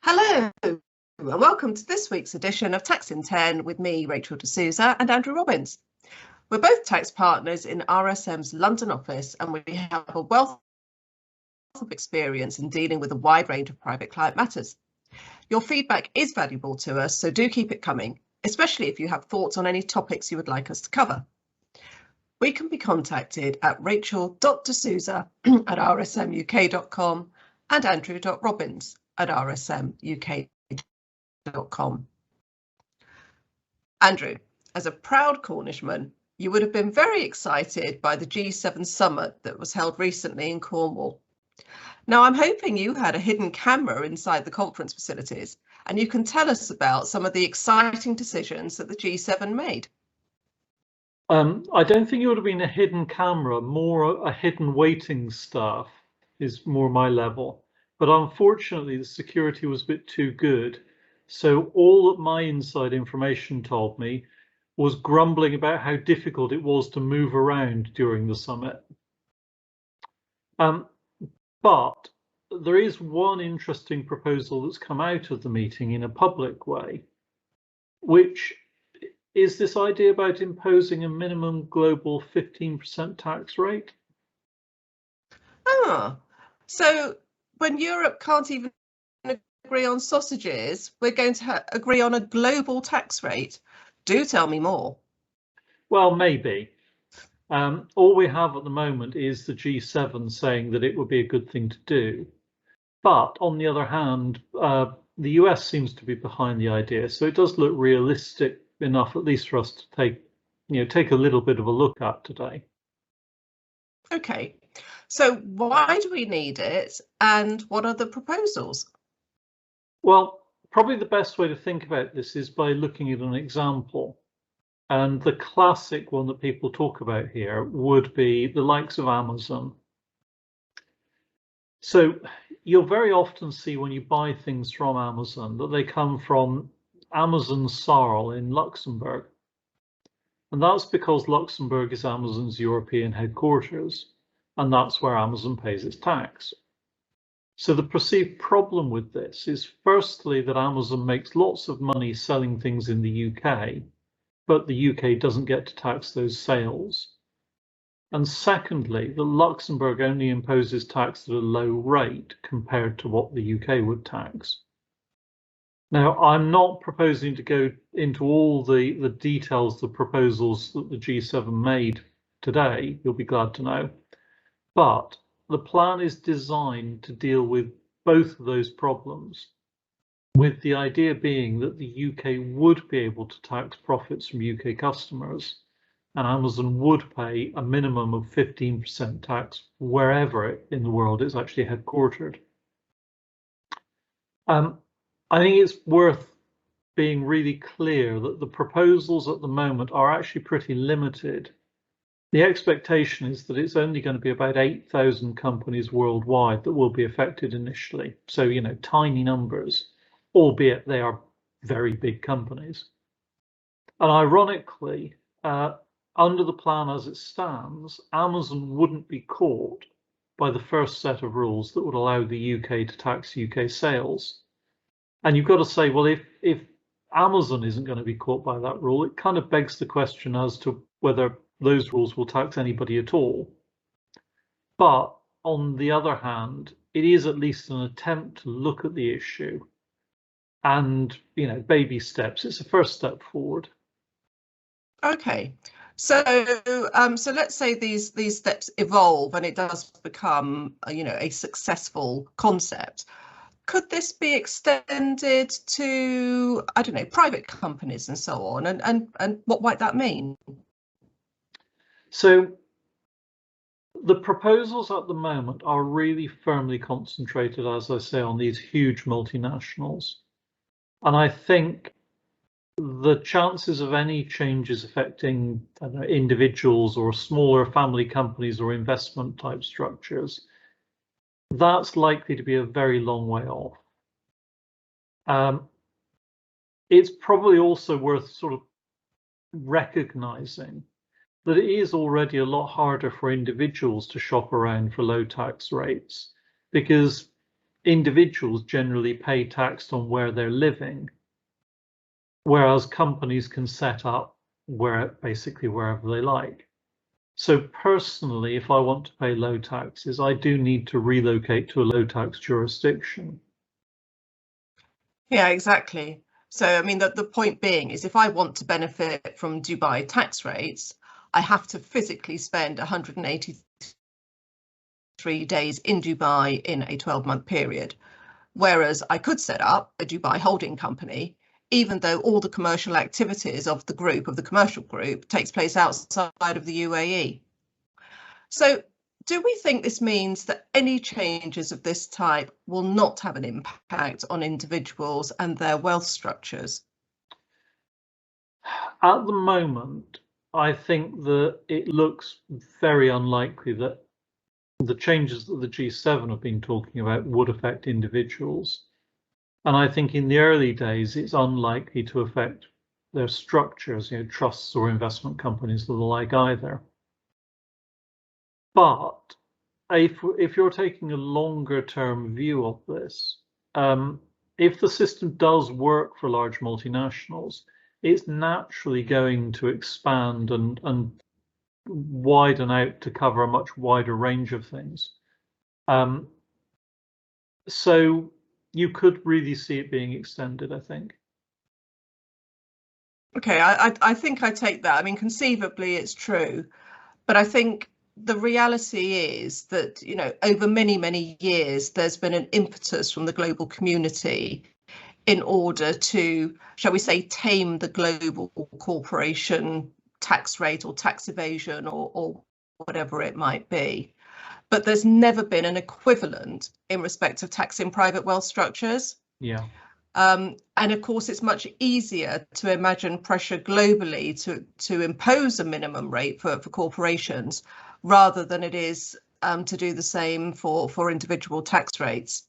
Hello, and welcome to this week's edition of Tax in 10 with me, Rachel de Souza, and Andrew Robbins. We're both tax partners in RSM's London office, and we have a wealth of experience in dealing with a wide range of private client matters. Your feedback is valuable to us, so do keep it coming, especially if you have thoughts on any topics you would like us to cover. We can be contacted at rachel.desouza at rsmuk.com and andrew.robbins at rsmuk.com. Andrew, as a proud Cornishman, you would have been very excited by the G7 summit that was held recently in Cornwall. Now, I'm hoping you had a hidden camera inside the conference facilities, and you can tell us about some of the exciting decisions that the G7 made. I don't think it would have been a hidden camera, more a hidden waiting staff is more my level. But unfortunately, the security was a bit too good. So all that my inside information told me was grumbling about how difficult it was to move around during the summit. But there is one interesting proposal that's come out of the meeting in a public way, which is this idea about imposing a minimum global 15% tax rate. So when Europe can't even agree on sausages, we're going to agree on a global tax rate. Do tell me more. Well, maybe. All we have at the moment is the G7 saying that it would be a good thing to do. But on the other hand, the US seems to be behind the idea. So it does look realistic enough, at least for us to take a little bit of a look at today. Okay, so why do we need it, and what are the proposals? Well, probably the best way to think about this is by looking at an example. And the classic one that people talk about here would be the likes of Amazon. So you'll very often see when you buy things from Amazon that they come from Amazon Sarl in Luxembourg. And that's because Luxembourg is Amazon's European headquarters, and that's where Amazon pays its tax. So the perceived problem with this is firstly that Amazon makes lots of money selling things in the UK, but the UK doesn't get to tax those sales. And secondly, that Luxembourg only imposes tax at a low rate compared to what the UK would tax. Now, I'm not proposing to go into all the details, the proposals that the G7 made today, you'll be glad to know, but the plan is designed to deal with both of those problems, with the idea being that the UK would be able to tax profits from UK customers, and Amazon would pay a minimum of 15% tax wherever in the world it's actually headquartered. I think it's worth being really clear that the proposals at the moment are actually pretty limited. The expectation is that it's only going to be about 8,000 companies worldwide that will be affected initially. So, tiny numbers, albeit they are very big companies. And ironically, under the plan as it stands, Amazon wouldn't be caught by the first set of rules that would allow the UK to tax UK sales. And you've got to say, well, if Amazon isn't going to be caught by that rule, it kind of begs the question as to whether those rules will tax anybody at all. But on the other hand, it is at least an attempt to look at the issue and, baby steps. It's a first step forward. Okay, so let's say these steps evolve and it does become, a successful concept. Could this be extended to, I don't know, private companies and so on? And what might that mean? So the proposals at the moment are really firmly concentrated, as I say, on these huge multinationals. And I think the chances of any changes affecting individuals or smaller family companies or investment type structures, that's likely to be a very long way off. It's probably also worth sort of recognizing that it is already a lot harder for individuals to shop around for low tax rates, because individuals generally pay tax on where they're living, whereas companies can set up basically wherever they like. So personally, if I want to pay low taxes, I do need to relocate to a low tax jurisdiction. Yeah, exactly. So, I mean, the point being is if I want to benefit from Dubai tax rates, I have to physically spend 183 days in Dubai in a 12-month period. Whereas I could set up a Dubai holding company, even though all the commercial activities of the commercial group takes place outside of the UAE. So do we think this means that any changes of this type will not have an impact on individuals and their wealth structures? At the moment, I think that it looks very unlikely that the changes that the G7 have been talking about would affect individuals. And I think in the early days, it's unlikely to affect their structures, trusts or investment companies or the like either. But if you're taking a longer term view of this, if the system does work for large multinationals, it's naturally going to expand and widen out to cover a much wider range of things. So you could really see it being extended, I think. Okay, I think I take that. I mean, conceivably it's true, but I think the reality is that, over many, many years, there's been an impetus from the global community in order to, shall we say, tame the global corporation tax rate or tax evasion or whatever it might be. But there's never been an equivalent in respect of taxing private wealth structures. Yeah. And of course, it's much easier to imagine pressure globally to impose a minimum rate for corporations rather than it is to do the same for individual tax rates.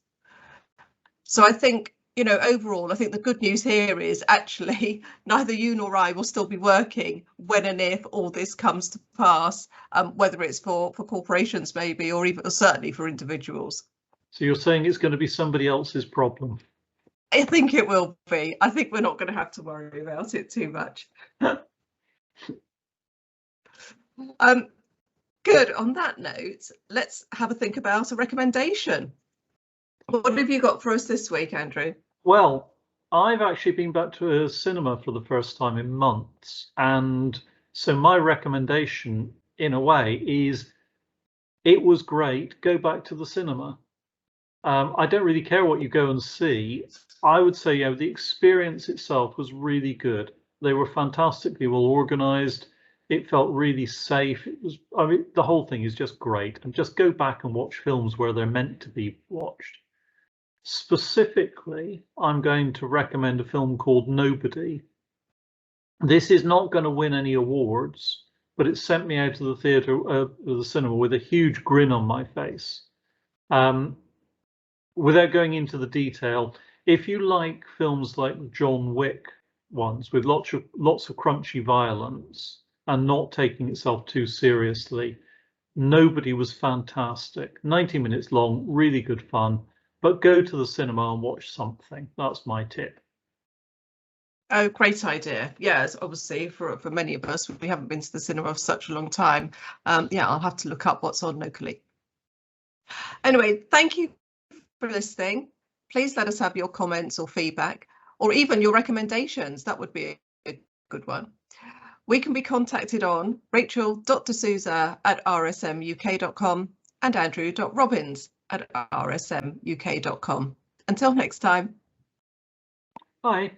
So I think, overall, I think the good news here is actually neither you nor I will still be working when and if all this comes to pass, whether it's for corporations maybe, or even certainly for individuals. So you're saying it's going to be somebody else's problem? I think it will be. I think we're not going to have to worry about it too much. Good. On that note, let's have a think about a recommendation. What have you got for us this week, Andrew? Well, I've actually been back to a cinema for the first time in months. And so my recommendation, in a way, is it was great. Go back to the cinema. I don't really care what you go and see. I would say, the experience itself was really good. They were fantastically well organized. It felt really safe. The whole thing is just great. And just go back and watch films where they're meant to be watched. Specifically, I'm going to recommend a film called Nobody. This is not going to win any awards, but it sent me out of the cinema with a huge grin on my face. Without going into the detail, if you like films like John Wick ones with lots of crunchy violence and not taking itself too seriously, Nobody was fantastic. 90 minutes long, really good fun. But go to the cinema and watch something. That's my tip. Oh, great idea. Yes, obviously for many of us, we haven't been to the cinema for such a long time. Yeah, I'll have to look up what's on locally. Anyway, thank you for listening. Please let us have your comments or feedback, or even your recommendations. That would be a good one. We can be contacted on rachel.d'souza@rsmuk.com and andrew.robbins@rsmuk.com. Until next time. Bye.